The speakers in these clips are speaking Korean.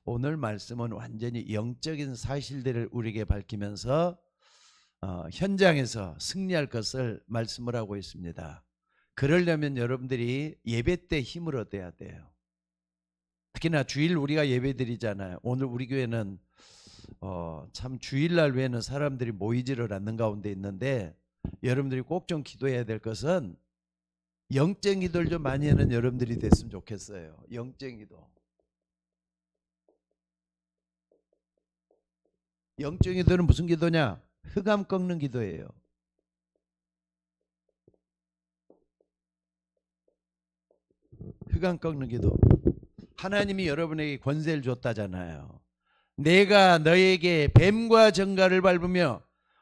오늘 말씀은 완전히 영적인 사실들을 우리에게 밝히면서 현장에서 승리할 것을 말씀을 하고 있습니다. 그러려면 여러분들이 예배 때 힘을 얻어야 돼요. 특히나 주일 우리가 예배 드리잖아요. 오늘 우리 교회는 참 주일날 외에는 사람들이 모이지를 않는 가운데 있는데, 여러분들이 꼭 좀 기도해야 될 것은 영적 기도를 좀 많이 하는 여러분들이 됐으면 좋겠어요. 영적 기도. 영적 기도는 무슨 기도냐? 흑암 꺾는 기도예요. 흑암 꺾는 기도. 하나님이 여러분에게 권세를 줬다잖아요. 내가 너에게 뱀과 정갈을 밟으며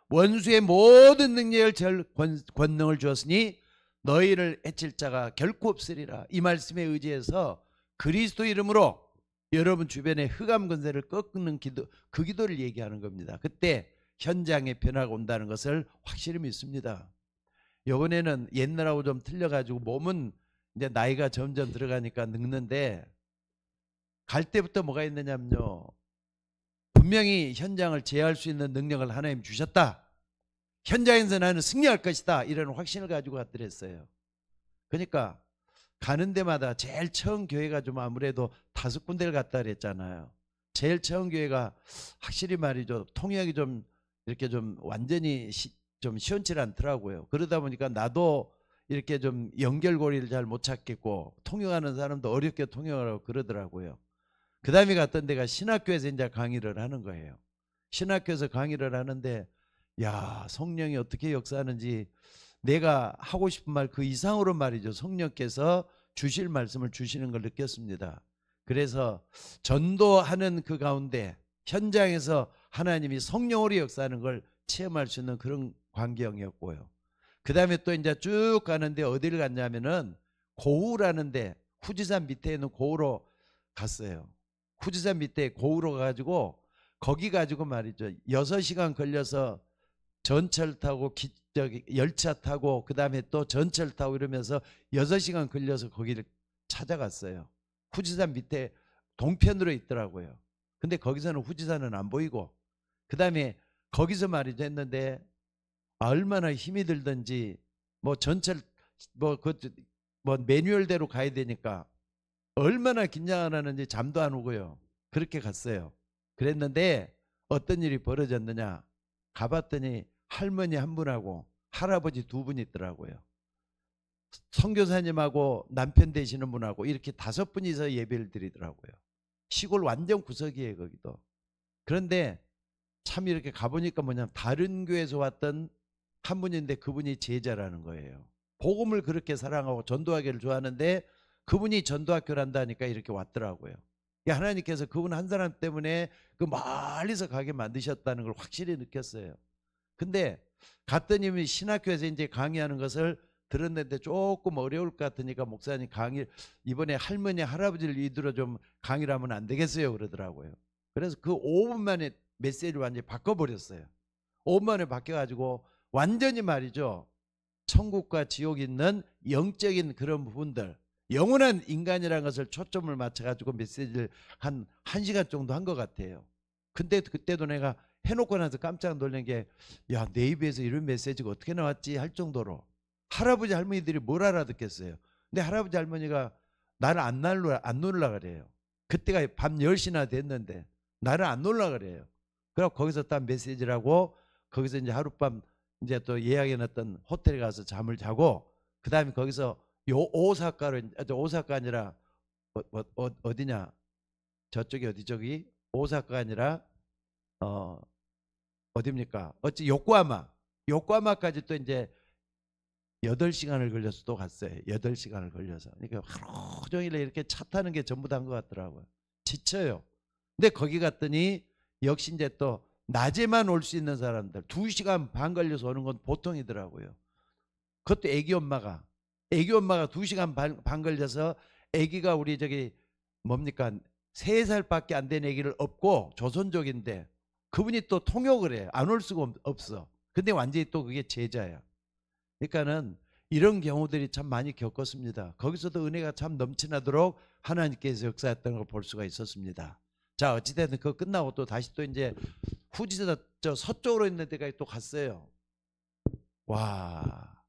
원수의 모든 능력을 권능을 주었으니 너희를 해칠 자가 결코 없으리라. 이 말씀에 의지해서 그리스도 이름으로 여러분 주변에 흑암 권세를 꺾는 기도, 그 기도를 얘기하는 겁니다. 그때 현장에 변화가 온다는 것을 확실히 믿습니다. 이번에는 옛날하고 좀 틀려가지고 몸은 이제 나이가 점점 들어가니까 늙는데, 갈 때부터 뭐가 있느냐면요, 분명히 현장을 제어할 수 있는 능력을 하나님 주셨다. 현장에서 나는 승리할 것이다. 이런 확신을 가지고 갔더랬어요. 그러니까 가는 데마다 제일 처음 교회가 좀 아무래도 5군데를 갔다 그랬잖아요. 제일 처음 교회가 확실히 말이죠, 통역이 좀 이렇게 좀 완전히 좀 시원치 않더라고요. 그러다 보니까 나도 이렇게 좀 연결고리를 잘 못 찾겠고, 통역하는 사람도 어렵게 통역하라고 그러더라고요. 그 다음에 갔던 데가 신학교에서 이제 강의를 하는 거예요. 신학교에서 강의를 하는데, 야, 성령이 어떻게 역사하는지, 내가 하고 싶은 말 그 이상으로 말이죠, 성령께서 주실 말씀을 주시는 걸 느꼈습니다. 그래서 전도하는 그 가운데 현장에서 하나님이 성령으로 역사하는 걸 체험할 수 있는 그런 광경이었고요. 그 다음에 또 이제 쭉 가는데 어디를 갔냐면은 고우라는 데, 후지산 밑에 있는 고우로 갔어요. 후지산 밑에 고우로 가가지고, 거기 가지고 말이죠, 6시간 걸려서 전철 타고 열차 타고 그 다음에 또 전철 타고 이러면서 6시간 걸려서 거기를 찾아갔어요. 후지산 밑에 동편으로 있더라고요. 근데 거기서는 후지산은 안 보이고, 그 다음에 거기서 말이죠 했는데, 얼마나 힘이 들든지 뭐 전철 뭐 매뉴얼대로 가야 되니까 얼마나 긴장을 하는지 잠도 안 오고요. 그렇게 갔어요. 그랬는데 어떤 일이 벌어졌느냐, 가봤더니 할머니 한 분하고 할아버지 2분 있더라고요. 선교사님하고 남편 되시는 분하고 이렇게 5분이서 예배를 드리더라고요. 시골 완전 구석이에요, 거기도. 그런데 참 이렇게 가보니까 뭐냐면 다른 교회에서 왔던 한 분인데 그분이 제자라는 거예요. 복음을 그렇게 사랑하고 전도하기를 좋아하는데 그분이 전도학교를 한다니까 이렇게 왔더라고요. 하나님께서 그분 한 사람 때문에 그 멀리서 가게 만드셨다는 걸 확실히 느꼈어요. 근데 갔더니 신학교에서 이제 강의하는 것을 들었는데 조금 어려울 것 같으니까 목사님 강의 이번에 할머니 할아버지를 위주로 좀 강의를 하면 안 되겠어요 그러더라고요. 그래서 그 5분 만에 메시지를 완전히 바꿔버렸어요. 5분 만에 바뀌어가지고 완전히 말이죠, 천국과 지옥이 있는 영적인 그런 부분들, 영원한 인간이라는 것을 초점을 맞춰가지고 메시지를 한 1시간 정도 한 것 같아요. 근데 그때도 내가 해놓고 나서 깜짝 놀란 게, 야, 내 입에서 이런 메시지가 어떻게 나왔지 할 정도로 할아버지 할머니들이 뭘 알아듣겠어요. 근데 할아버지 할머니가 나를 안 놀라 그래요. 그때가 밤 10시나 됐는데 나를 안 놀라 그래요. 그래서 거기서 딱 메시지라고 거기서 이제 하룻밤 이제 또 예약해놨던 호텔에 가서 잠을 자고, 그 다음에 거기서 오사카 아니라 어디냐, 저쪽이 어디, 저기 오사카 아니라 어디입니까, 어찌 요코하마까지 또 이제 8시간을 걸려서 또 갔어요. 8시간을 걸려서. 그러니까 하루 종일 이렇게 차 타는 게 전부 다인 것 같더라고요. 지쳐요. 근데 거기 갔더니 역시 이제 또 낮에만 올 수 있는 사람들 2시간 반 걸려서 오는 건 보통이더라고요. 그것도 애기 엄마가 2시간 반 걸려서, 애기가 우리 저기 뭡니까 3살밖에 안 된 애기를 업고 조선족인데 그분이 또 통역을 해요. 안 올 수가 없어. 근데 완전히 또 그게 제자야. 그러니까는 이런 경우들이 참 많이 겪었습니다. 거기서도 은혜가 참 넘쳐나도록 하나님께서 역사했던 걸 볼 수가 있었습니다. 자, 어찌됐든 그거 끝나고 또 다시 또 이제 저 서쪽으로 있는 데가 또 갔어요. 와,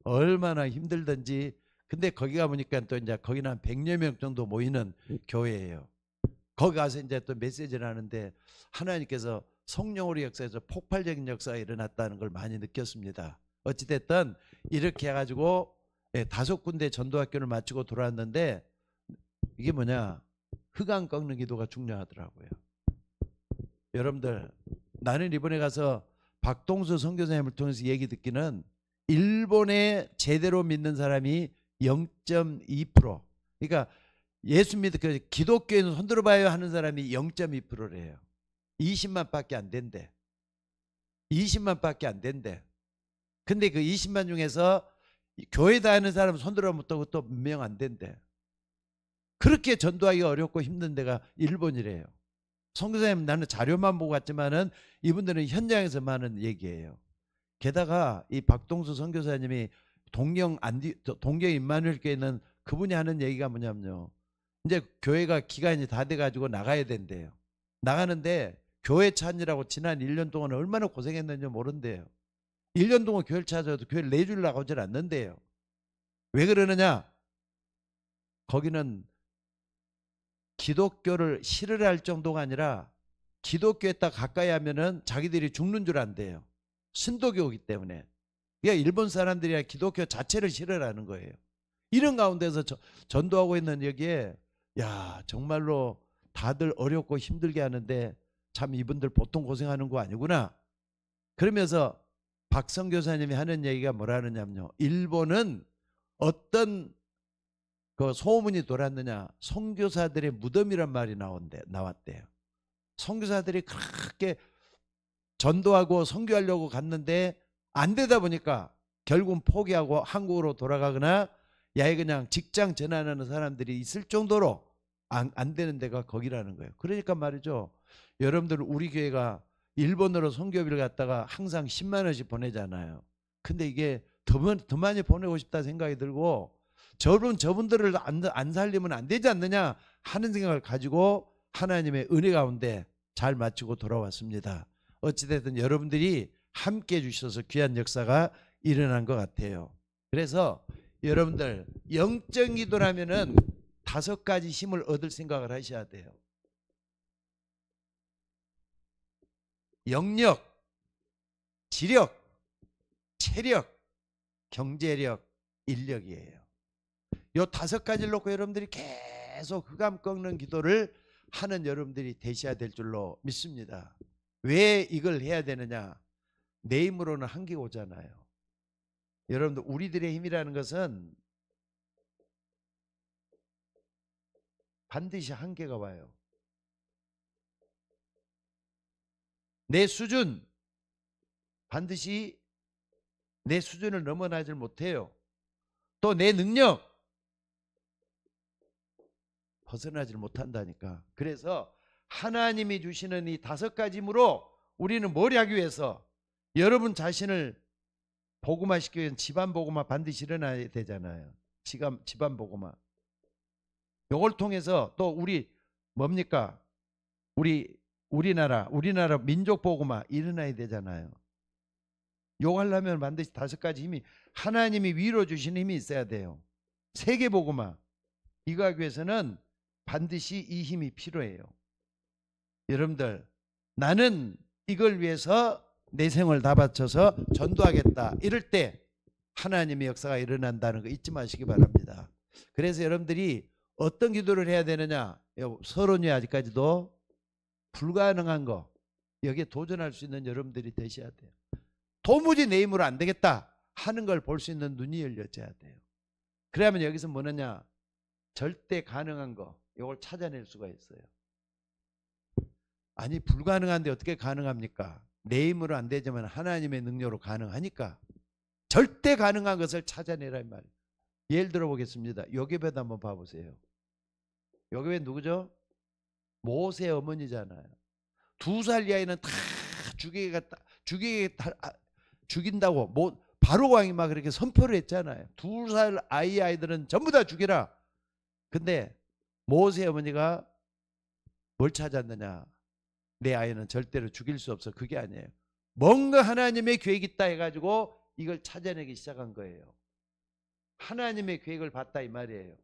얼마나 힘들던지. 근데 거기 가보니까 또 이제 거기는 한 100여 명 정도 모이는 교회예요. 거기 가서 이제 또 메시지를 하는데 하나님께서 성령으로 역사에서 폭발적인 역사가 일어났다는 걸 많이 느꼈습니다. 어찌됐든 이렇게 해가지고 5군데 전도학교를 마치고 돌아왔는데 이게 뭐냐, 흑암 꺾는 기도가 중요하더라고요. 여러분들, 나는 이번에 가서 박동수 선교사님을 통해서 얘기 듣기는 일본에 제대로 믿는 사람이 0.2%, 그러니까 예수 믿는 그 기독교에는 손들어봐요 하는 사람이 0.2%래요. 20만 밖에 안 된대. 20만 밖에 안 된대. 근데 그 20만 중에서 교회 다니는 사람 손들어보면 또 몇 명 안 된대. 그렇게 전도하기가 어렵고 힘든 데가 일본이래요. 선교사님, 나는 자료만 보고 갔지만은 이분들은 현장에서 많은 얘기예요. 게다가 이 박동수 선교사님이 동경 임마누엘 교회에 있는 그분이 하는 얘기가 뭐냐면요, 이제 교회가 기간이 다 돼가지고 나가야 된대요. 나가는데 교회 찾느라고 지난 1년 동안 얼마나 고생했는지 모른대요. 1년 동안 교회를 찾아도 교회를 내주려고 하질 않는데요. 왜 그러느냐? 거기는 기독교를 싫어할 정도가 아니라 기독교에 딱 가까이 하면은 자기들이 죽는 줄 안대요. 신도교이기 때문에. 그러니까 일본 사람들이 기독교 자체를 싫어하는 거예요. 이런 가운데서 전도하고 있는 여기에, 야, 정말로 다들 어렵고 힘들게 하는데 참 이분들 보통 고생하는 거 아니구나. 그러면서 박 선교사님이 하는 얘기가 뭐라느냐면요, 일본은 어떤 그 소문이 돌았느냐, 선교사들의 무덤이란 말이 나왔대요. 선교사들이 그렇게 전도하고 선교하려고 갔는데 안 되다 보니까 결국은 포기하고 한국으로 돌아가거나 야에 그냥 직장 전환하는 사람들이 있을 정도로 안 되는 데가 거기라는 거예요. 그러니까 말이죠, 여러분들, 우리 교회가 일본으로 선교비를 갖다가 항상 10만 원씩 보내잖아요. 근데 이게 더 많이 보내고 싶다 생각이 들고, 저분들을 안 살리면 안 되지 않느냐 하는 생각을 가지고 하나님의 은혜 가운데 잘 마치고 돌아왔습니다. 어찌됐든 여러분들이 함께 해주셔서 귀한 역사가 일어난 것 같아요. 그래서 여러분들, 영적 기도라면은 5가지 힘을 얻을 생각을 하셔야 돼요. 영력, 지력, 체력, 경제력, 인력이에요. 요 5가지를 놓고 여러분들이 계속 흑암 꺾는 기도를 하는 여러분들이 되셔야 될 줄로 믿습니다. 왜 이걸 해야 되느냐? 내 힘으로는 한계가 오잖아요. 여러분들, 우리들의 힘이라는 것은 반드시 한계가 와요. 내 수준, 반드시 내 수준을 넘어나질 못해요. 또 내 능력, 벗어나질 못한다니까. 그래서 하나님이 주시는 이 5가지 힘으로 우리는 뭘 하기 위해서, 여러분 자신을 복음화시키기 위해서 집안 복음화 반드시 일어나야 되잖아요. 집안 복음화. 이걸 통해서 또 우리 뭡니까? 우리나라 민족 복음화 일어나야 되잖아요. 요거 하려면 반드시 5가지 힘이, 하나님이 위로 주시는 힘이 있어야 돼요. 세계 복음화, 이거 하기 위해서는 반드시 이 힘이 필요해요. 여러분들, 나는 이걸 위해서 내 생을 다 바쳐서 전도하겠다, 이럴 때 하나님의 역사가 일어난다는 거 잊지 마시기 바랍니다. 그래서 여러분들이 어떤 기도를 해야 되느냐, 서론이 아직까지도 불가능한 거, 여기에 도전할 수 있는 여러분들이 되셔야 돼요. 도무지 내 힘으로 안 되겠다 하는 걸 볼 수 있는 눈이 열려져야 돼요. 그러면 여기서 뭐느냐, 절대 가능한 거, 이걸 찾아낼 수가 있어요. 아니, 불가능한데 어떻게 가능합니까? 내 힘으로 안 되지만 하나님의 능력으로 가능하니까 절대 가능한 것을 찾아내라 이 말이에요. 예를 들어 보겠습니다. 요괴벳 한번 봐보세요. 요괴벳 누구죠? 모세 어머니잖아요. 2살 이하에는 다 죽인다고 바로 왕이 막 그렇게 선포를 했잖아요. 2살 아이들은 전부 다 죽이라. 근데 모세 어머니가 뭘 찾았느냐? 내 아이는 절대로 죽일 수 없어. 그게 아니에요. 뭔가 하나님의 계획이 있다 해가지고 이걸 찾아내기 시작한 거예요. 하나님의 계획을 봤다 이 말이에요.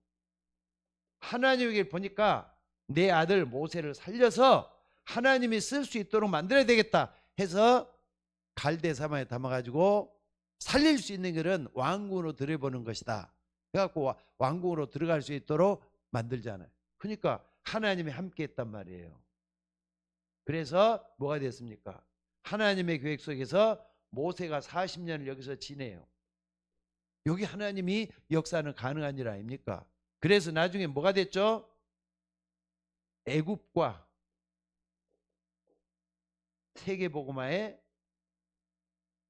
하나님의 계획을 보니까 내 아들 모세를 살려서 하나님이 쓸 수 있도록 만들어야 되겠다 해서 갈대 사마에 담아가지고 살릴 수 있는 길은 왕궁으로 들여보는 것이다. 그래갖고 왕궁으로 들어갈 수 있도록 만들잖아요. 그러니까 하나님이 함께 했단 말이에요. 그래서 뭐가 됐습니까? 하나님의 계획 속에서 모세가 40년을 여기서 지내요. 여기 하나님이 역사는 가능한 일 아닙니까? 그래서 나중에 뭐가 됐죠? 애굽과 세계복음화의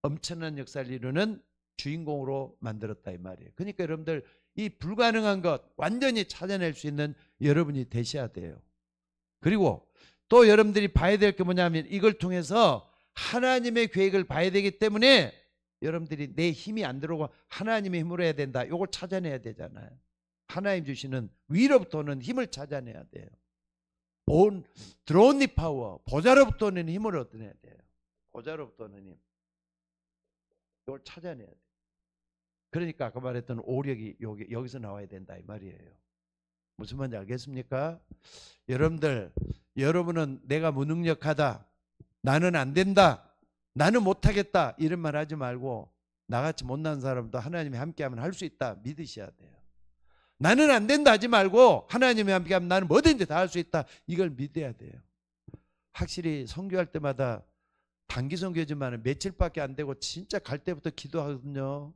엄청난 역사를 이루는 주인공으로 만들었다 이 말이에요. 그러니까 여러분들 이 불가능한 것 완전히 찾아낼 수 있는 여러분이 되셔야 돼요. 그리고 또 여러분들이 봐야 될 게 뭐냐면 이걸 통해서 하나님의 계획을 봐야 되기 때문에 여러분들이 내 힘이 안 들어오고 하나님의 힘으로 해야 된다. 이걸 찾아내야 되잖아요. 하나님 주시는 위로부터 오는 힘을 찾아내야 돼요. 드론니 파워, 보좌로부터 오는 힘을 얻어내야 돼요. 보좌로부터 오는 힘. 이걸 찾아내야 돼요. 그러니까 아까 말했던 오력이 여기서 나와야 된다 이 말이에요. 무슨 말인지 알겠습니까? 여러분은 내가 무능력하다, 나는 안 된다, 나는 못하겠다 이런 말 하지 말고 나같이 못난 사람도 하나님이 함께하면 할 수 있다 믿으셔야 돼요. 나는 안 된다 하지 말고 하나님이 함께하면 나는 뭐든지 다 할 수 있다 이걸 믿어야 돼요. 확실히 선교할 때마다 단기 선교지만 며칠밖에 안 되고 진짜 갈 때부터 기도하거든요.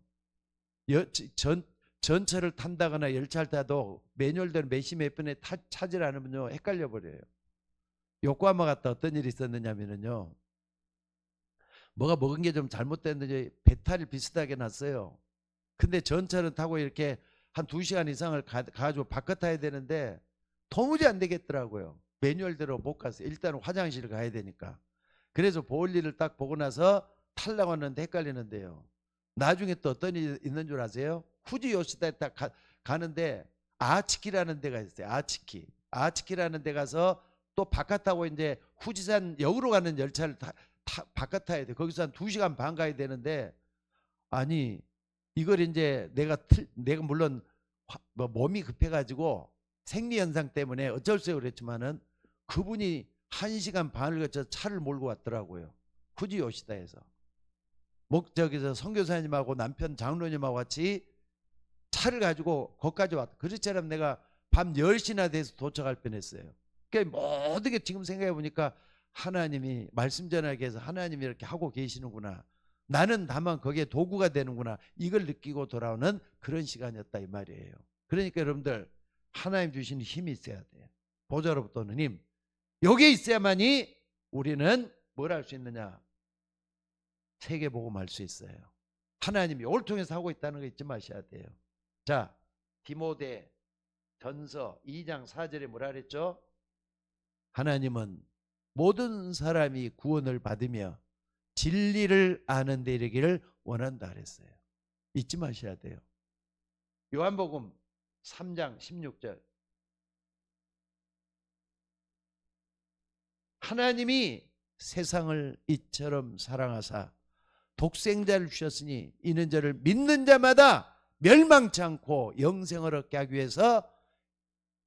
전철을 탄다거나 열차를 타도 매뉴얼대로 몇 분에 차질 않으면요 헷갈려 버려요. 요코하마 갔다 어떤 일이 있었느냐면요, 뭐가 먹은 게 좀 잘못됐는지 배탈이 비슷하게 났어요. 근데 전철을 타고 이렇게 한 2시간 이상을 가지고 바꿔 타야 되는데 도무지 안 되겠더라고요. 매뉴얼대로 못 갔어요. 일단 화장실 가야 되니까. 그래서 볼일을 딱 보고 나서 타려고 하는데 헷갈리는데요. 나중에 또 어떤 일이 있는 줄 아세요? 후지 요시다에 딱 가는데 아치키라는 데가 있어요. 아치키라는 데 가서 또 바깥하고 이제 후지산 역으로 가는 열차를 바깥 타야 돼. 거기서 한 2시간 반 가야 되는데, 아니 이걸 이제 내가 물론 몸이 급해가지고 생리현상 때문에 어쩔 수 없이 그랬지만은 그분이 1시간 반을 거쳐 차를 몰고 왔더라고요. 후지 요시다에서. 목적에서 선교사님하고 남편 장로님하고 같이 차를 가지고 거기까지 왔다. 그렇처럼 내가 밤 10시나 돼서 도착할 뻔했어요. 그러니까 모든 게 지금 생각해 보니까 하나님이 말씀 전하기 위해서 하나님이 이렇게 하고 계시는구나. 나는 다만 거기에 도구가 되는구나. 이걸 느끼고 돌아오는 그런 시간이었다 이 말이에요. 그러니까 여러분들 하나님 주시는 힘이 있어야 돼요. 보좌로부터 오는 힘. 여기에 있어야만이 우리는 뭘 할 수 있느냐? 세계복음 할 수 있어요. 하나님이 이걸 통해서 하고 있다는 거 잊지 마셔야 돼요. 자, 디모데 전서 2장 4절에 뭐라 그랬죠? 하나님은 모든 사람이 구원을 받으며 진리를 아는 데 이르기를 원한다 그랬어요. 잊지 마셔야 돼요. 요한복음 3장 16절. 하나님이 세상을 이처럼 사랑하사 독생자를 주셨으니 이는 저를 믿는 자마다 멸망치 않고 영생을 얻게 하기 위해서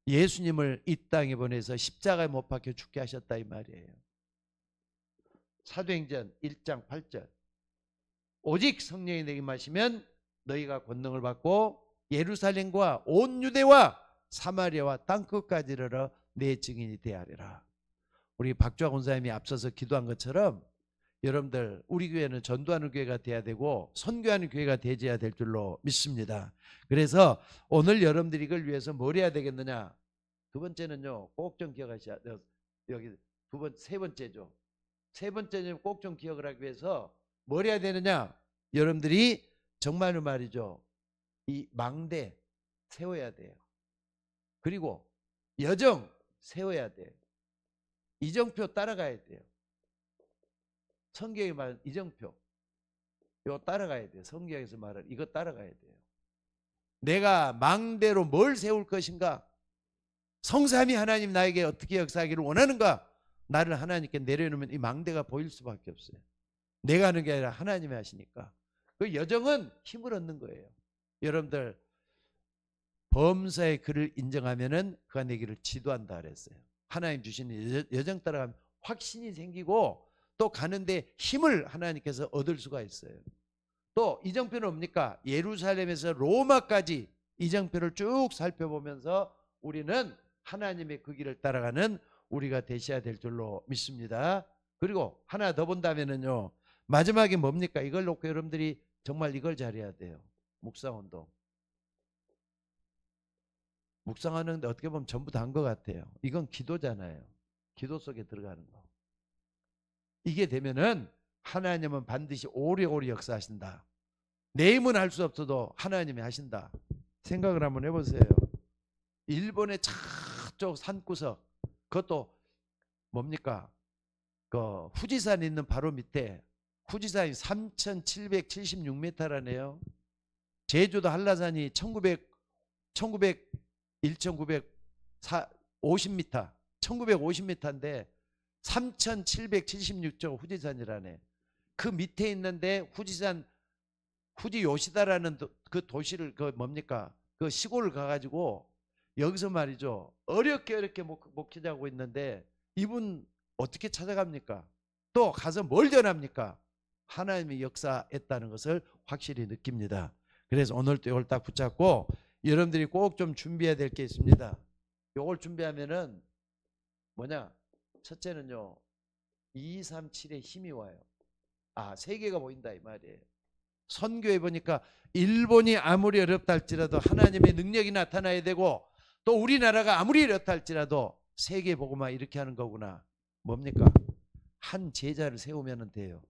예수님을 이 땅에 보내서 십자가에 못 박혀 죽게 하셨다 이 말이에요. 사도행전 1장 8절. 오직 성령이 내게 임하시면 너희가 권능을 받고 예루살렘과 온 유대와 사마리아와 땅끝까지 이르러 내 증인이 되하리라. 우리 박주아 권사님이 앞서서 기도한 것처럼 여러분들 우리 교회는 전도하는 교회가 돼야 되고 선교하는 교회가 되어야 될 줄로 믿습니다. 그래서 오늘 여러분들이 이걸 위해서 뭘 해야 되겠느냐? 두 번째는요, 꼭 좀 기억하셔야 돼요. 여기 세 번째죠. 세 번째는 꼭 좀 기억을 하기 위해서 뭘 해야 되느냐? 여러분들이 정말로 말이죠, 이 망대 세워야 돼요. 그리고 여정 세워야 돼요. 이정표 따라가야 돼요. 성경에 말하는 이정표, 이거 따라가야 돼요. 성경에서 말하는 이거 따라가야 돼요. 내가 망대로 뭘 세울 것인가? 성삼위 하나님 나에게 어떻게 역사하기를 원하는가? 나를 하나님께 내려놓으면 이 망대가 보일 수밖에 없어요. 내가 하는 게 아니라 하나님이 하시니까. 그 여정은 힘을 얻는 거예요. 여러분들 범사의 그를 인정하면은 그가 내 길을 지도한다 그랬어요. 하나님 주시는 여정 따라가면 확신이 생기고 또 가는데 힘을 하나님께서 얻을 수가 있어요. 또 이정표는 뭡니까? 예루살렘에서 로마까지 이정표를 쭉 살펴보면서 우리는 하나님의 그 길을 따라가는 우리가 되셔야 될 줄로 믿습니다. 그리고 하나 더 본다면은요, 마지막에 뭡니까? 이걸 놓고 여러분들이 정말 이걸 잘해야 돼요. 묵상운동. 묵상하는데 어떻게 보면 전부 다 한 것 같아요. 이건 기도잖아요. 기도 속에 들어가는 거. 이게 되면은 하나님은 반드시 오래오래 역사하신다. 내 힘은 할 수 없어도 하나님이 하신다. 생각을 한번 해보세요. 일본의 저쪽 산구석, 그것도 뭡니까? 그 후지산 있는 바로 밑에 후지산이 3,776m라네요. 제주도 한라산이 1950m, 1950m인데 3,776쪽 후지산이라네. 그 밑에 있는데 후지산 후지 요시다라는 그 도시를 그 뭡니까? 그 시골을 가가지고 여기서 말이죠. 어렵게 목회자하고 있는데 이분 어떻게 찾아갑니까? 또 가서 뭘 전합니까? 하나님의 역사했다는 것을 확실히 느낍니다. 그래서 오늘 또 이걸 딱 붙잡고 여러분들이 꼭 좀 준비해야 될 게 있습니다. 이걸 준비하면은 뭐냐? 첫째는요. 237의 힘이 와요. 아, 세계가 보인다 이 말이에요. 선교해 보니까 일본이 아무리 어렵다 할지라도 하나님의 능력이 나타나야 되고 또 우리나라가 아무리 어렵다 할지라도 세계 복음화 이렇게 하는 거구나. 뭡니까? 한 제자를 세우면 돼요.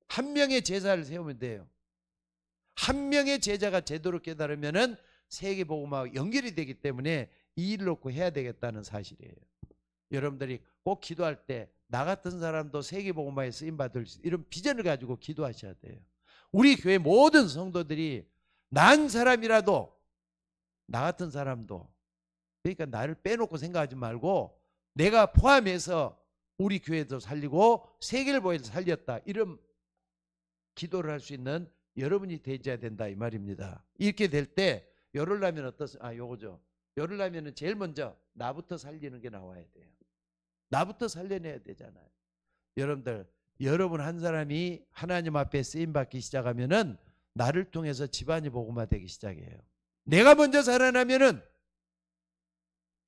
한 명의 제자를 세우면 돼요. 한 명의 제자가 제대로 깨달으면은 세계 복음화와 연결이 되기 때문에 이 일을 놓고 해야 되겠다는 사실이에요. 여러분들이 꼭 기도할 때 나 같은 사람도 세계 복음화에 쓰임 받을 수 이런 비전을 가지고 기도하셔야 돼요. 우리 교회 모든 성도들이 난 사람이라도 나 같은 사람도 그러니까 나를 빼놓고 생각하지 말고 내가 포함해서 우리 교회도 살리고 세계를 보여서 살렸다 이런 기도를 할 수 있는 여러분이 되어야 된다 이 말입니다. 이렇게 될 때 열흘라면 어떻습니까? 요거죠. 열흘라면은 제일 먼저 나부터 살리는 게 나와야 돼요. 나부터 살려내야 되잖아요. 여러분들 여러분 한 사람이 하나님 앞에 쓰임받기 시작하면은 나를 통해서 집안이 복음화 되기 시작해요. 내가 먼저 살아나면은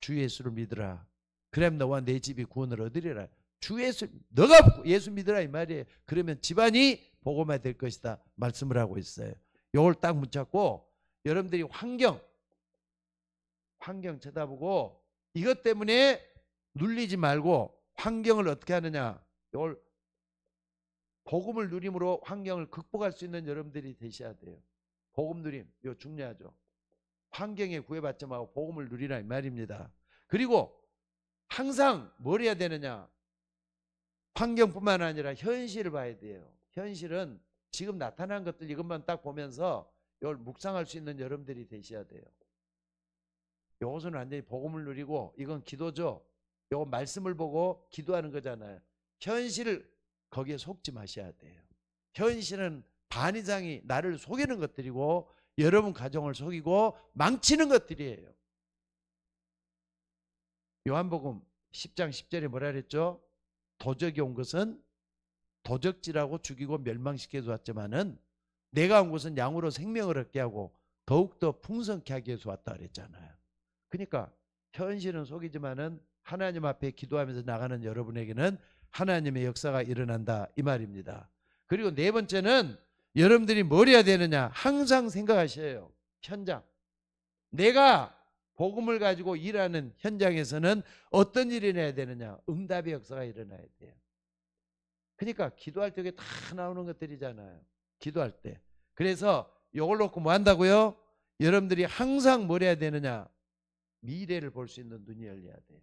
주 예수를 믿으라. 그럼 너와 내 집이 구원을 얻으리라. 주 예수, 너가 예수 믿으라 이 말이에요. 그러면 집안이 복음화 될 것이다 말씀을 하고 있어요. 이걸 딱 붙잡고 여러분들이 환경 쳐다보고 이것 때문에 눌리지 말고 환경을 어떻게 하느냐. 이걸 복음을 누림으로 환경을 극복할 수 있는 여러분들이 되셔야 돼요. 복음 누림, 이거 중요하죠. 환경에 구애받지 말고 복음을 누리라 이 말입니다. 그리고 항상 뭘 해야 되느냐. 환경뿐만 아니라 현실을 봐야 돼요. 현실은 지금 나타난 것들 이것만 딱 보면서 이걸 묵상할 수 있는 여러분들이 되셔야 돼요. 이것은 완전히 복음을 누리고 이건 기도죠. 이거 말씀을 보고 기도하는 거잖아요. 현실을 거기에 속지 마셔야 돼요. 현실은 반 이상이 나를 속이는 것들이고 여러분 가정을 속이고 망치는 것들이에요. 요한복음 10장 10절에 뭐라 그랬죠? 도적이 온 것은 도적질하고 죽이고 멸망시켜 주었지만은 내가 온 것은 양으로 생명을 얻게 하고 더욱더 풍성케 하기 위해서 왔다 그랬잖아요. 그러니까 현실은 속이지만은 하나님 앞에 기도하면서 나가는 여러분에게는 하나님의 역사가 일어난다 이 말입니다. 그리고 네 번째는 여러분들이 뭘 해야 되느냐. 항상 생각하셔요. 현장. 내가 복음을 가지고 일하는 현장에서는 어떤 일이 일어나야 되느냐. 응답의 역사가 일어나야 돼요. 그러니까 기도할 때 다 나오는 것들이잖아요. 기도할 때. 그래서 이걸 놓고 뭐 한다고요? 여러분들이 항상 뭘 해야 되느냐. 미래를 볼 수 있는 눈이 열려야 돼요.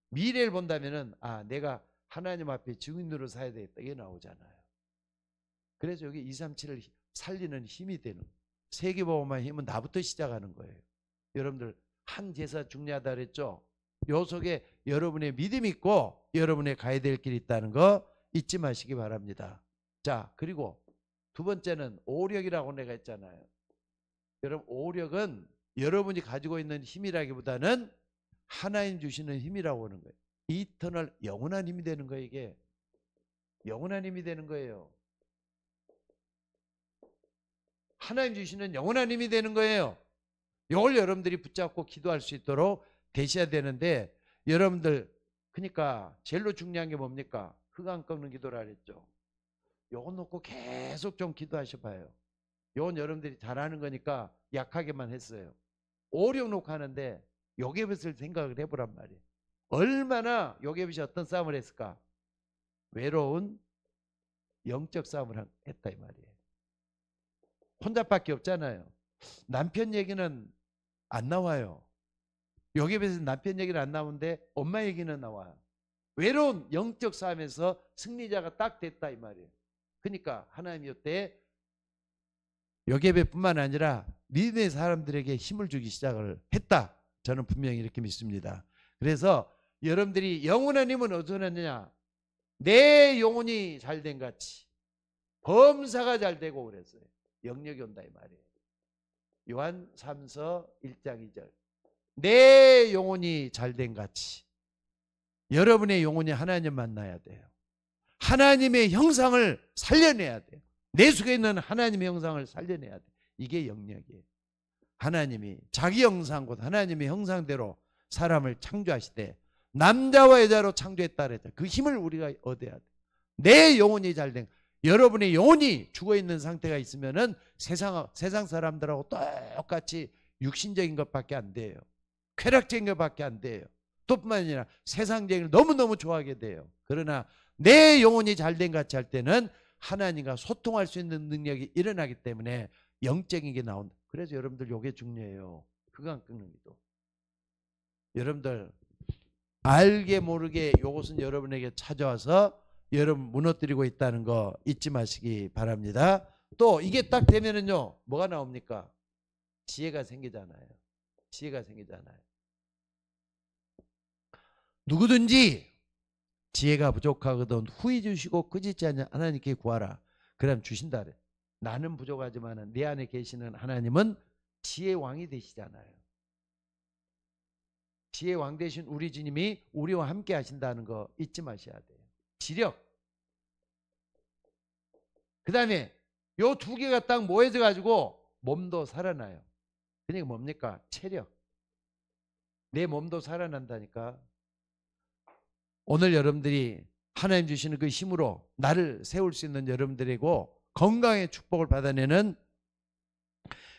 미래를 본다면은 아 내가 하나님 앞에 증인으로 살아야 되겠다 이게 나오잖아요. 그래서 여기 237을 살리는 힘이 되는 세계복음화의 힘은 나부터 시작하는 거예요. 여러분들 한 제사 중요하다 그랬죠. 요 속에 여러분의 믿음이 있고 여러분의 가야 될 길이 있다는 거 잊지 마시기 바랍니다. 자, 그리고 두 번째는 오력이라고 내가 했잖아요. 여러분, 오력은 여러분이 가지고 있는 힘이라기보다는 하나님 주시는 힘이라고 하는 거예요. 이터널, 영원한 힘이 되는 거예요. 이게 영원한 힘이 되는 거예요. 하나님 주시는 영원한 힘이 되는 거예요. 이걸 여러분들이 붙잡고 기도할 수 있도록 되셔야 되는데, 여러분들 그러니까 제일로 중요한 게 뭡니까? 흑암 꺾는 기도라 그랬죠. 요거 놓고 계속 좀 기도하셔 봐요. 요건 여러분들이 잘하는 거니까 약하게만 했어요. 오력 놓고 하는데 요게벳을 생각을 해보란 말이에요. 얼마나 요게벳이 어떤 싸움을 했을까? 외로운 영적 싸움을 했다 이 말이에요. 혼자밖에 없잖아요. 남편 얘기는 안 나와요. 요게벳은 남편 얘기는 안 나오는데 엄마 얘기는 나와요. 외로운 영적 싸움에서 승리자가 딱 됐다 이 말이에요. 그러니까 하나님이 이때 요게벳뿐만 아니라 믿음의 사람들에게 힘을 주기 시작을 했다. 저는 분명히 이렇게 믿습니다. 그래서 여러분들이 영원한 힘은 어디서 났느냐? 내 영혼이 잘된 같이 범사가 잘 되고 그랬어요. 영역이 온다 이 말이에요. 요한 3서 1장 2절. 내 영혼이 잘된 같이 여러분의 영혼이 하나님 만나야 돼요. 하나님의 형상을 살려내야 돼요. 내 속에 있는 하나님의 형상을 살려내야 돼요. 이게 영역이에요. 하나님이 자기 형상 곧 하나님의 형상대로 사람을 창조하시되 남자와 여자로 창조했다 그랬죠. 그 힘을 우리가 얻어야 돼요. 내 영혼이 잘된, 여러분의 영혼이 죽어있는 상태가 있으면은 세상 사람들하고 똑같이 육신적인 것밖에 안 돼요. 쾌락적인 것밖에 안 돼요. 또뿐만 아니라 세상적인 걸 너무너무 좋아하게 돼요. 그러나 내 영혼이 잘된 같이 할 때는 하나님과 소통할 수 있는 능력이 일어나기 때문에 영적인 게 나온다. 그래서 여러분들 요게 중요해요. 흑암 꺾는 기도. 여러분들 알게 모르게 요것은 여러분에게 찾아와서 여러분 무너뜨리고 있다는 거 잊지 마시기 바랍니다. 또 이게 딱 되면은요 뭐가 나옵니까? 지혜가 생기잖아요. 지혜가 생기잖아요. 누구든지 지혜가 부족하거든 후히 주시고 거짓지 않냐 하나님께 구하라. 그럼 주신다 그래. 나는 부족하지만 내 안에 계시는 하나님은 지혜의 왕이 되시잖아요. 지혜의 왕 되신 우리 주님이 우리와 함께 하신다는 거 잊지 마셔야 돼요. 지력. 그 다음에 요 두 개가 딱 모여져 가지고 몸도 살아나요. 그러니까 뭡니까? 체력. 내 몸도 살아난다니까. 오늘 여러분들이 하나님 주시는 그 힘으로 나를 세울 수 있는 여러분들이고 건강의 축복을 받아내는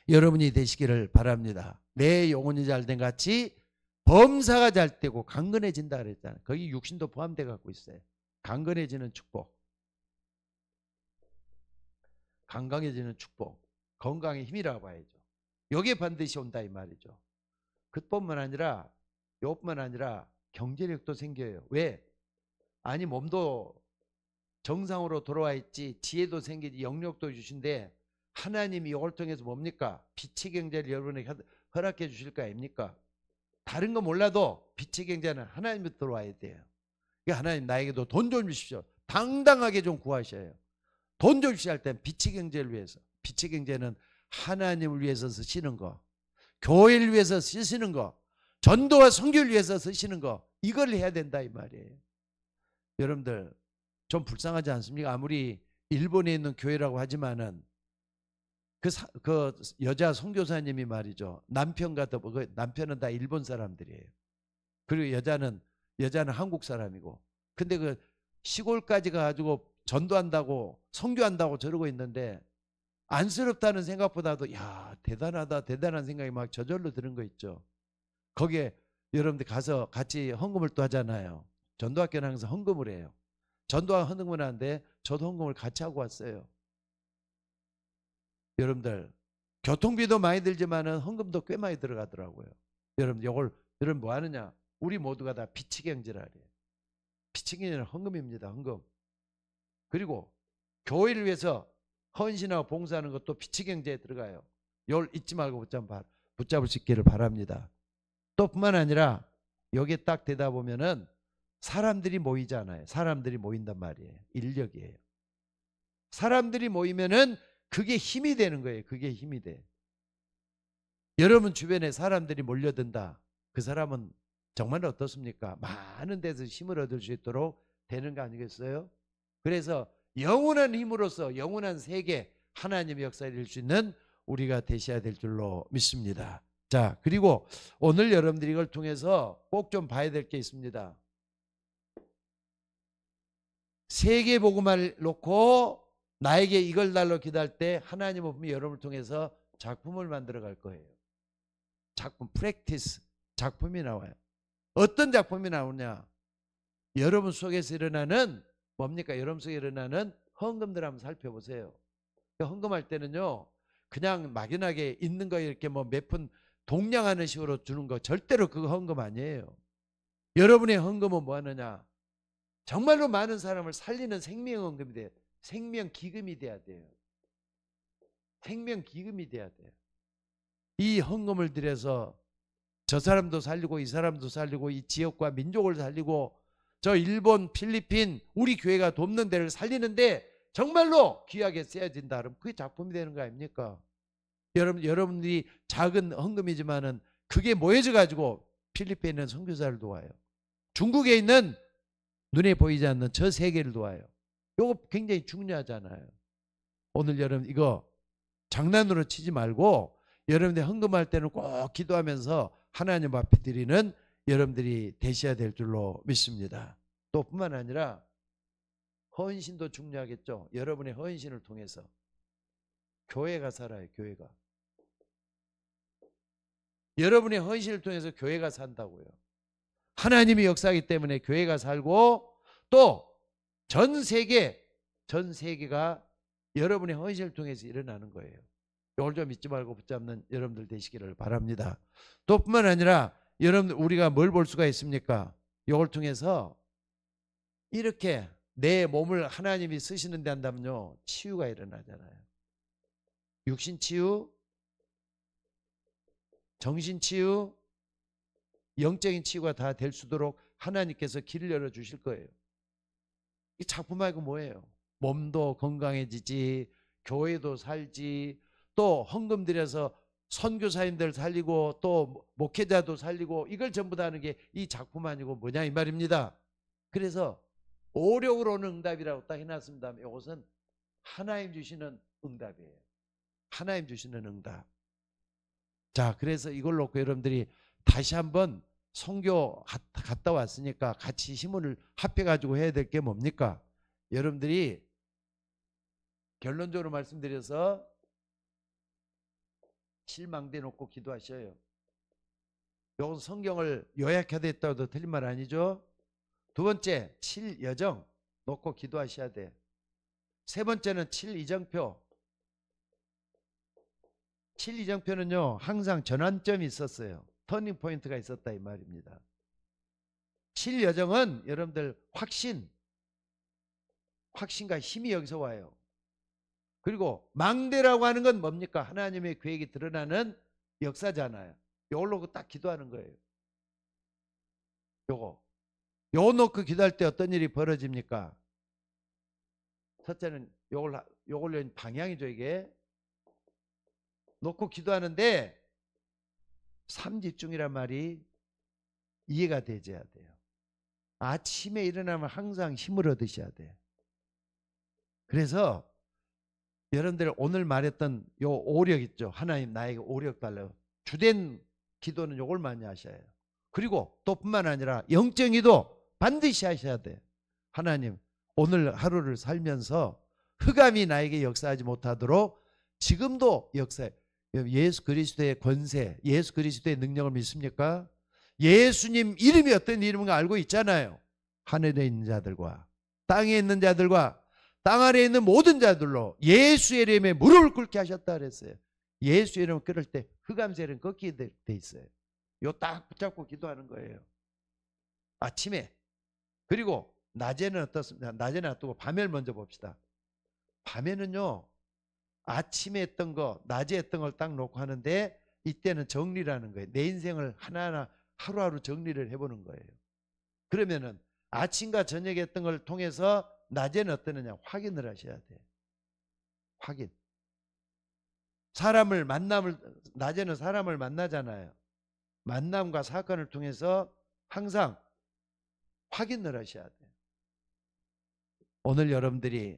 여러분이 되시기를 바랍니다. 내 영혼이 잘된 같이 범사가 잘 되고 강건해진다 그랬잖아요. 거기 육신도 포함되어 갖고 있어요. 강건해지는 축복. 건강해지는 축복. 건강의 힘이라고 봐야죠. 여기에 반드시 온다 이 말이죠. 그뿐만 아니라 요뿐만 아니라 경제력도 생겨요. 왜? 아니 몸도 정상으로 돌아와 있지 지혜도 생기지 영력도 주신데 하나님이 이걸 통해서 뭡니까? 빛의 경제를 여러분에게 허락해 주실 거 아닙니까? 다른 거 몰라도 빛의 경제는 하나님부터 들어와야 돼요. 그러니까 하나님 나에게도 돈 좀 주십시오. 당당하게 좀 구하셔요. 돈 좀 주시할 땐 빛의 경제를 위해서. 빛의 경제는 하나님을 위해서 쓰시는 거, 교회를 위해서 쓰시는 거, 전도와 선교를 위해서 쓰시는 거, 이걸 해야 된다 이 말이에요. 여러분들 좀 불쌍하지 않습니까? 아무리 일본에 있는 교회라고 하지만은 그 여자 선교사님이 말이죠. 남편은 다 일본 사람들이에요. 그리고 여자는 한국 사람이고. 근데 그 시골까지 가가지고 전도한다고 선교한다고 저러고 있는데 안쓰럽다는 생각보다도 야 대단하다 대단한 생각이 막 저절로 드는 거 있죠. 거기에 여러분들 가서 같이 헌금을 또 하잖아요. 전도학교는 항상 헌금을 해요. 전도와 헌금을 하는데 저도 헌금을 같이 하고 왔어요. 여러분들 교통비도 많이 들지만은 헌금도 꽤 많이 들어가더라고요. 여러분 여러분 뭐 하느냐? 우리 모두가 다 빛의 경제라 그래요. 빛의 경제는 헌금입니다. 헌금. 그리고 교회를 위해서 헌신하고 봉사하는 것도 빛의 경제에 들어가요. 이걸 잊지 말고 붙잡을 수 있기를 바랍니다. 또 뿐만 아니라 여기에 딱 되다 보면은 사람들이 모이잖아요. 사람들이 모인단 말이에요. 인력이에요. 사람들이 모이면은 그게 힘이 되는 거예요. 그게 힘이 돼. 여러분 주변에 사람들이 몰려든다. 그 사람은 정말 어떻습니까? 많은 데서 힘을 얻을 수 있도록 되는 거 아니겠어요? 그래서 영원한 힘으로서 영원한 세계 하나님의 역사를 이룰 수 있는 우리가 되셔야 될 줄로 믿습니다. 자, 그리고 오늘 여러분들이 이걸 통해서 꼭 좀 봐야 될 게 있습니다. 세계 복음을 놓고 나에게 이걸 달러 기도할 때 하나님은 분명히 여러분을 통해서 작품을 만들어 갈 거예요. 작품, 프랙티스, 작품이 나와요. 어떤 작품이 나오냐? 여러분 속에서 일어나는 뭡니까? 여러분 속에 일어나는 헌금들 한번 살펴보세요. 헌금할 때는요, 그냥 막연하게 있는 거 이렇게 뭐 몇 푼 동량하는 식으로 주는 거 절대로 그거 헌금 아니에요. 여러분의 헌금은 뭐 하느냐? 정말로 많은 사람을 살리는 생명 헌금이 돼요. 생명 기금이 돼야 돼요. 생명 기금이 돼야 돼요. 이 헌금을 들여서 저 사람도 살리고 이 사람도 살리고 이 지역과 민족을 살리고 저 일본, 필리핀 우리 교회가 돕는 데를 살리는데 정말로 귀하게 쓰여진다 그러면 그게 작품이 되는 거 아닙니까? 여러분들이 작은 헌금이지만은 그게 모여져 가지고 필리핀에 있는 선교사를 도와요. 중국에 있는 눈에 보이지 않는 저 세계를 도와요. 이거 굉장히 중요하잖아요. 오늘 여러분 이거 장난으로 치지 말고 여러분들 헌금할 때는 꼭 기도하면서 하나님 앞에 드리는 여러분들이 되셔야 될 줄로 믿습니다. 또 뿐만 아니라 헌신도 중요하겠죠. 여러분의 헌신을 통해서 교회가 살아요. 교회가. 여러분의 헌신을 통해서 교회가 산다고요. 하나님이 역사하기 때문에 교회가 살고 또 전 세계가 여러분의 헌신을 통해서 일어나는 거예요. 이걸 좀 잊지 말고 붙잡는 여러분들 되시기를 바랍니다. 또 뿐만 아니라 여러분들 우리가 뭘 볼 수가 있습니까? 이걸 통해서 이렇게 내 몸을 하나님이 쓰시는 데 한다면요, 치유가 일어나잖아요. 육신 치유, 정신 치유, 영적인 치유가 다 될 수 있도록 하나님께서 길을 열어주실 거예요. 이 작품 말고 뭐예요? 몸도 건강해지지, 교회도 살지, 또 헌금 들여서 선교사님들 살리고 또 목회자도 살리고 이걸 전부 다 하는 게 이 작품 아니고 뭐냐 이 말입니다. 그래서 오력으로 오는 응답이라고 딱 해놨습니다. 이것은 하나님 주시는 응답이에요. 하나님 주시는 응답. 자, 그래서 이걸 놓고 여러분들이 다시 한번 선교 갔다 왔으니까 같이 힘을 합해가지고 해야 될 게 뭡니까? 여러분들이 결론적으로 말씀드려서 실망돼 놓고 기도하셔요. 이건 성경을 요약해야 됐다고 해도 틀린 말 아니죠? 두 번째, 7여정 놓고 기도하셔야 돼. 세 번째는 7이정표. 7이정표는요, 항상 전환점이 있었어요. 터닝 포인트가 있었다 이 말입니다. 7여정은 여러분들 확신과 힘이 여기서 와요. 그리고 망대라고 하는 건 뭡니까? 하나님의 계획이 드러나는 역사잖아요. 요걸로 딱 기도하는 거예요. 요거 놓고 기도할 때 어떤 일이 벌어집니까? 첫째는 요걸로 방향이죠. 이게 놓고 기도하는데 삼집중이란 말이 이해가 되셔야 돼요. 아침에 일어나면 항상 힘을 얻으셔야 돼요. 그래서 여러분들 오늘 말했던 요 오력 있죠. 하나님 나에게 오력 달라고. 주된 기도는 요걸 많이 하셔야 해요. 그리고 또 뿐만 아니라 영적 기도 반드시 하셔야 돼요. 하나님 오늘 하루를 살면서 흑암이 나에게 역사하지 못하도록 지금도 역사해. 예수 그리스도의 권세, 예수 그리스도의 능력을 믿습니까? 예수님 이름이 어떤 이름인가 알고 있잖아요. 하늘에 있는 자들과 땅에 있는 자들과 땅 아래에 있는 모든 자들로 예수의 이름에 무릎을 꿇게 하셨다 그랬어요. 예수의 이름을 꿇을 때 흑암세는 꺾이게 돼 있어요. 요 딱 붙잡고 기도하는 거예요. 아침에. 그리고 낮에는 어떻습니까? 낮에는 놔두고 밤을 먼저 봅시다. 밤에는요, 아침에 했던 거, 낮에 했던 걸 딱 놓고 하는데 이때는 정리라는 거예요. 내 인생을 하나하나 하루하루 정리를 해보는 거예요. 그러면은 아침과 저녁에 했던 걸 통해서 낮에는 어떠느냐 확인을 하셔야 돼요. 확인. 낮에는 사람을 만나잖아요. 만남과 사건을 통해서 항상 확인을 하셔야 돼요. 오늘 여러분들이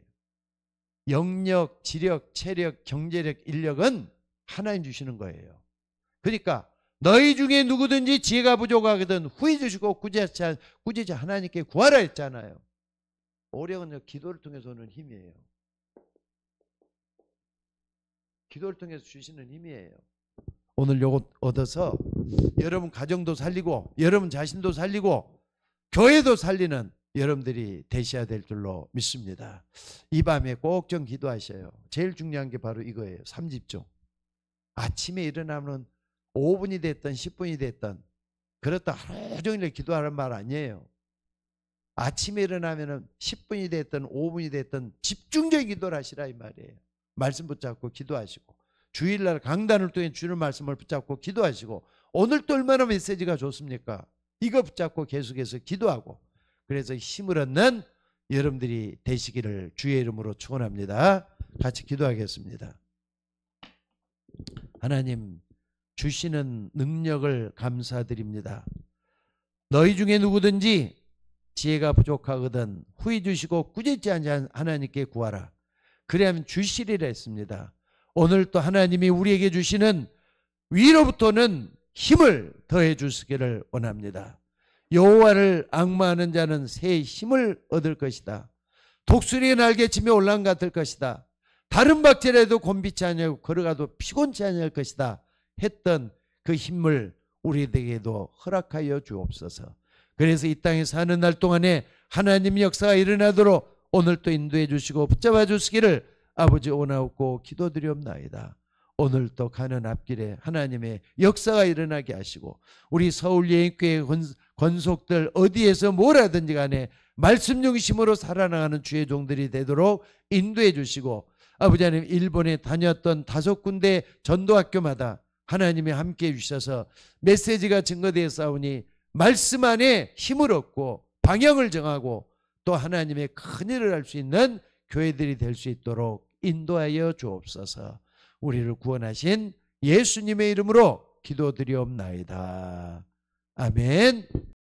영력, 지력, 체력, 경제력, 인력은 하나님 주시는 거예요. 그러니까 너희 중에 누구든지 지혜가 부족하거든 후히 주시고 꾸짖지 하나님께 구하라 했잖아요. 오력은 기도를 통해서 오는 힘이에요. 기도를 통해서 주시는 힘이에요. 오늘 요거 얻어서 여러분 가정도 살리고 여러분 자신도 살리고 교회도 살리는 여러분들이 되셔야 될 줄로 믿습니다. 이 밤에 꼭 좀 기도하셔요. 제일 중요한 게 바로 이거예요. 3집중. 아침에 일어나면 5분이 됐든 10분이 됐든 그렇다 하루 종일 기도하는 말 아니에요. 아침에 일어나면 10분이 됐든 5분이 됐든 집중적인 기도를 하시라 이 말이에요. 말씀 붙잡고 기도하시고 주일날 강단을 통해 주는 말씀을 붙잡고 기도하시고 오늘 또 얼마나 메시지가 좋습니까? 이거 붙잡고 계속해서 기도하고 그래서 힘을 얻는 여러분들이 되시기를 주의 이름으로 축원합니다. 같이 기도하겠습니다. 하나님 주시는 능력을 감사드립니다. 너희 중에 누구든지 지혜가 부족하거든 후히 주시고 꾸짖지 않는 하나님께 구하라. 그래야면 주시리라 했습니다. 오늘 또 하나님이 우리에게 주시는 위로부터는 힘을 더해 주시기를 원합니다. 여호와를 앙마하는 자는 새 힘을 얻을 것이다. 독수리의 날개치며 올라간 같을 것이다. 다른 박질에도 곤비치 아니하고 걸어가도 피곤치 아니할 것이다 했던 그 힘을 우리에게도 허락하여 주옵소서. 그래서 이 땅에 사는 날 동안에 하나님의 역사가 일어나도록 오늘 또 인도해 주시고 붙잡아 주시기를 아버지 원하옵고 기도드리옵나이다. 오늘 또 가는 앞길에 하나님의 역사가 일어나게 하시고 우리 서울예인교회 권속들 어디에서 뭘 하든지 간에 말씀 중심으로 살아나가는 주의 종들이 되도록 인도해 주시고 아버지 하나님 일본에 다녔던 5군데 전도학교마다 하나님이 함께해 주셔서 메시지가 증거되어 싸우니 말씀 안에 힘을 얻고 방향을 정하고 또 하나님의 큰 일을 할 수 있는 교회들이 될 수 있도록 인도하여 주옵소서. 우리를 구원하신 예수님의 이름으로 기도드리옵나이다. 아멘.